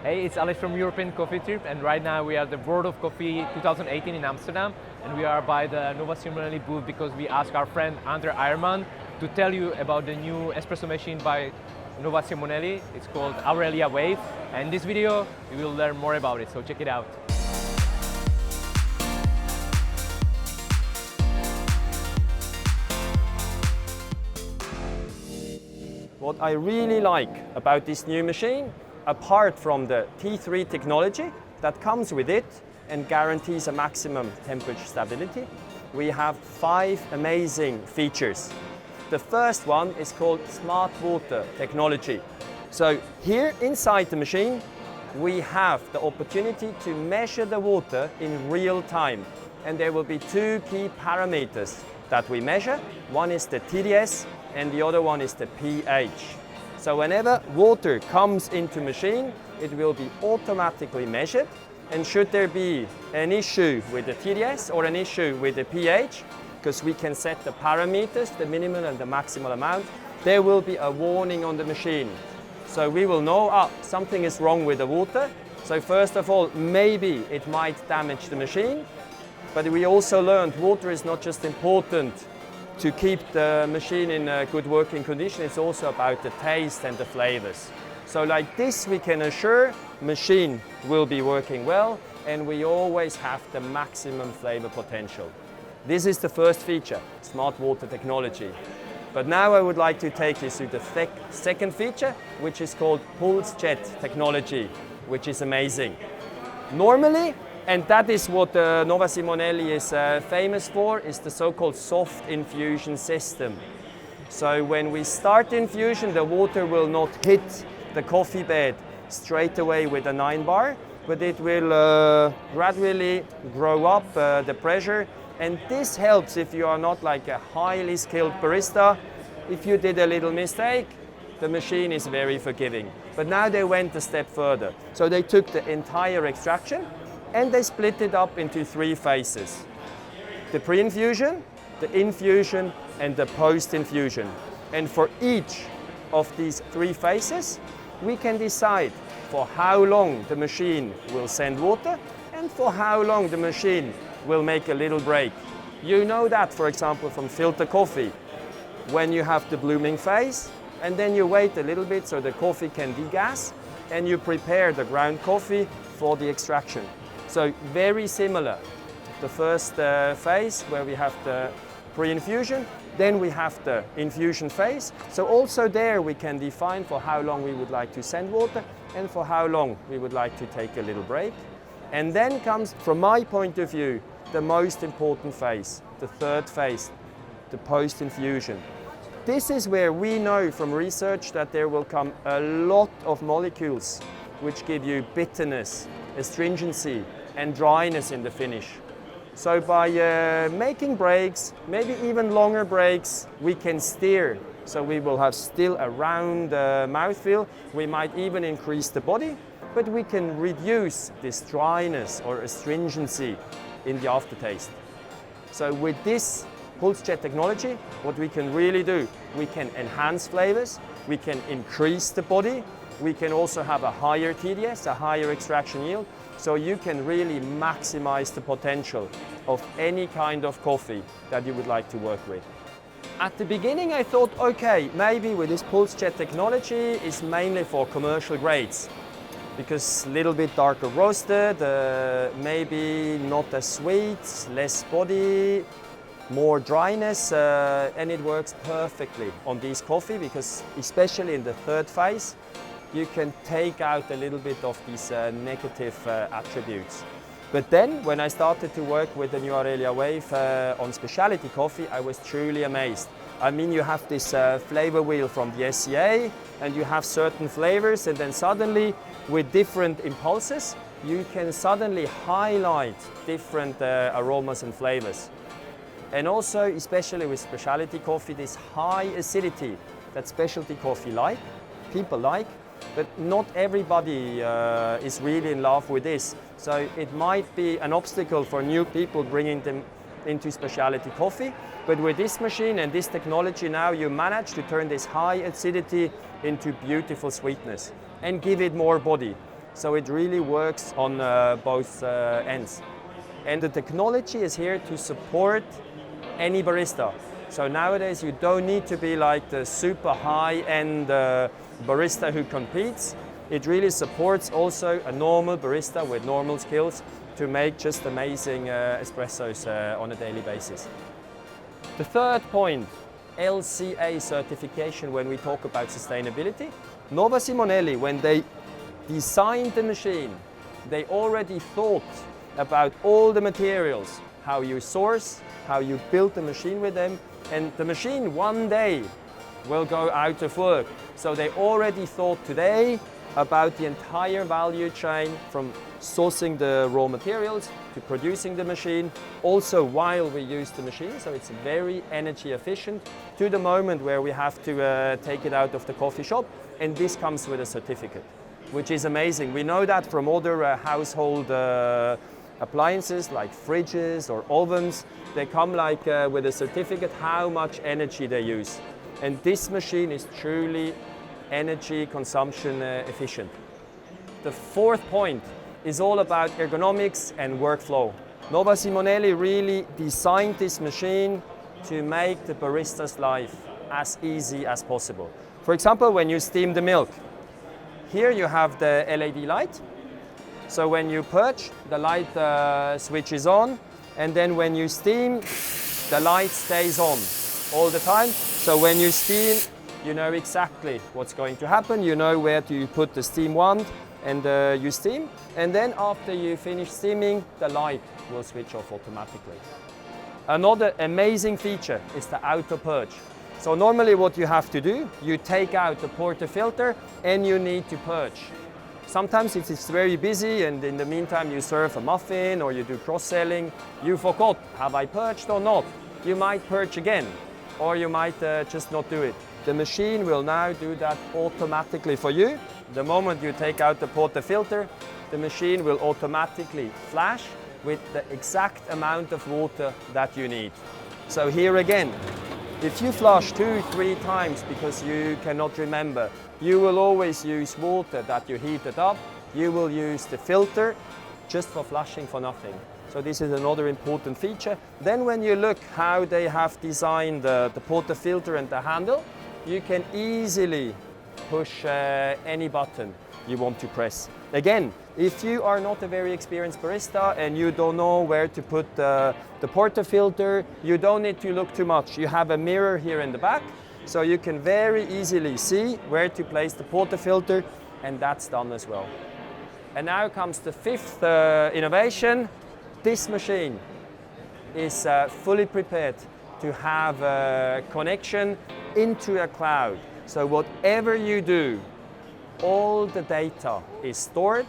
Hey, it's Alex from European Coffee Trip, and right now we are at the World of Coffee 2018 in Amsterdam, and we are by the Nuova Simonelli booth because we asked our friend André Eiermann to tell you about the new espresso machine by Nuova Simonelli. It's called Aurelia Wave, and in this video you will learn more about it, so check it out. What I really like about this new machine, apart from the T3 technology that comes with it and guarantees a maximum temperature stability, we have 5 amazing features. The first one is called smart water technology. So here inside the machine, we have the opportunity to measure the water in real time. And there will be 2 key parameters that we measure. One is the TDS and the other one is the pH. So whenever water comes into machine, it will be automatically measured. And should there be an issue with the TDS or an issue with the pH, because we can set the parameters, the minimum and the maximal amount, there will be a warning on the machine. So we will know, something is wrong with the water. So first of all, maybe it might damage the machine. But we also learned water is not just important to keep the machine in a good working condition, it's also about the taste and the flavors. So like this we can assure machine will be working well and we always have the maximum flavor potential. This is the first feature, smart water technology. But now I would like to take you through the second feature, which is called pulse jet technology, which is amazing. Normally, and that is what Nuova Simonelli is famous for, is the so-called soft infusion system. So when we start infusion, the water will not hit the coffee bed straight away with a 9 bar, but it will gradually grow up the pressure. And this helps if you are not like a highly skilled barista. If you did a little mistake, the machine is very forgiving. But now they went a step further. So they took the entire extraction and they split it up into 3 phases. The pre-infusion, the infusion, and the post-infusion. And for each of these 3 phases, we can decide for how long the machine will send water and for how long the machine will make a little break. You know that, for example, from filter coffee, when you have the blooming phase, and then you wait a little bit so the coffee can degas, and you prepare the ground coffee for the extraction. So very similar. The first phase where we have the pre-infusion, then we have the infusion phase. So also there we can define for how long we would like to send water and for how long we would like to take a little break. And then comes, from my point of view, the most important phase, the third phase, the post-infusion. This is where we know from research that there will come a lot of molecules which give you bitterness, astringency, and dryness in the finish. So by making breaks, maybe even longer breaks, we can steer. So we will have still a round mouthfeel. We might even increase the body, but we can reduce this dryness or astringency in the aftertaste. So with this pulse jet technology, what we can really do, we can enhance flavors, we can increase the body, we can also have a higher TDS, a higher extraction yield, so you can really maximize the potential of any kind of coffee that you would like to work with. At the beginning I thought, okay, maybe with this pulse jet technology is mainly for commercial grades, because a little bit darker roasted, maybe not as sweet, less body, more dryness, and it works perfectly on this coffee because especially in the third phase, you can take out a little bit of these negative attributes. But then, when I started to work with the new Aurelia Wave on specialty coffee, I was truly amazed. I mean, you have this flavor wheel from the SCA, and you have certain flavors, and then suddenly, with different impulses, you can suddenly highlight different aromas and flavors. And also, especially with specialty coffee, this high acidity that specialty coffee people like, but not everybody is really in love with this. So it might be an obstacle for new people bringing them into specialty coffee. But with this machine and this technology now, you manage to turn this high acidity into beautiful sweetness and give it more body. So it really works on both ends. And the technology is here to support any barista. So nowadays you don't need to be like the super high-end barista who competes. It really supports also a normal barista with normal skills to make just amazing espressos on a daily basis. The third point, LCA certification when we talk about sustainability. Nuova Simonelli, when they designed the machine, they already thought about all the materials, how you source, how you build the machine with them, and the machine one day will go out of work. So they already thought today about the entire value chain from sourcing the raw materials to producing the machine, also while we use the machine, so it's very energy efficient, to the moment where we have to take it out of the coffee shop, and this comes with a certificate, which is amazing. We know that from other household appliances like fridges or ovens, they come like with a certificate how much energy they use. And this machine is truly energy consumption efficient. The fourth point is all about ergonomics and workflow. Nuova Simonelli really designed this machine to make the barista's life as easy as possible. For example, when you steam the milk, here you have the LED light. So when you perch, the light switches on, and then when you steam, the light stays on all the time. So when you steam, you know exactly what's going to happen. You know where to put the steam wand, and you steam. And then after you finish steaming, the light will switch off automatically. Another amazing feature is the auto perch. So normally what you have to do, you take out the Porta Filter and you need to perch. Sometimes it's very busy, and in the meantime you serve a muffin or you do cross-selling. You forgot, have I perched or not? You might perch again, or you might just not do it. The machine will now do that automatically for you. The moment you take out the Porta Filter, the machine will automatically flash with the exact amount of water that you need. So here again, if you flush 2-3 times because you cannot remember, you will always use water that you heated up. You will use the filter just for flushing for nothing. So this is another important feature. Then when you look how they have designed the Porta Filter and the handle, you can easily push any button you want to press. Again, if you are not a very experienced barista and you don't know where to put the Porta Filter, you don't need to look too much. You have a mirror here in the back, so you can very easily see where to place the Porta Filter, and that's done as well. And now comes the fifth innovation. This machine is fully prepared to have a connection into a cloud. So whatever you do, all the data is stored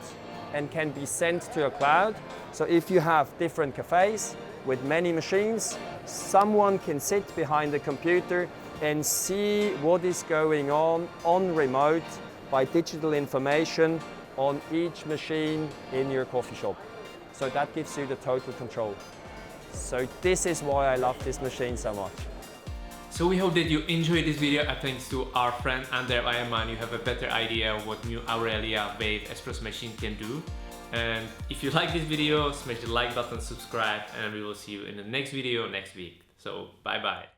and can be sent to a cloud. So if you have different cafes with many machines, someone can sit behind the computer and see what is going on remote by digital information on each machine in your coffee shop. So that gives you the total control. So this is why I love this machine so much. So we hope that you enjoyed this video, and thanks to our friend André Eiermann, you have a better idea of what new Aurelia Wave espresso machine can do. And if you like this video, smash the like button, subscribe, and we will see you in the next video next week. So bye bye.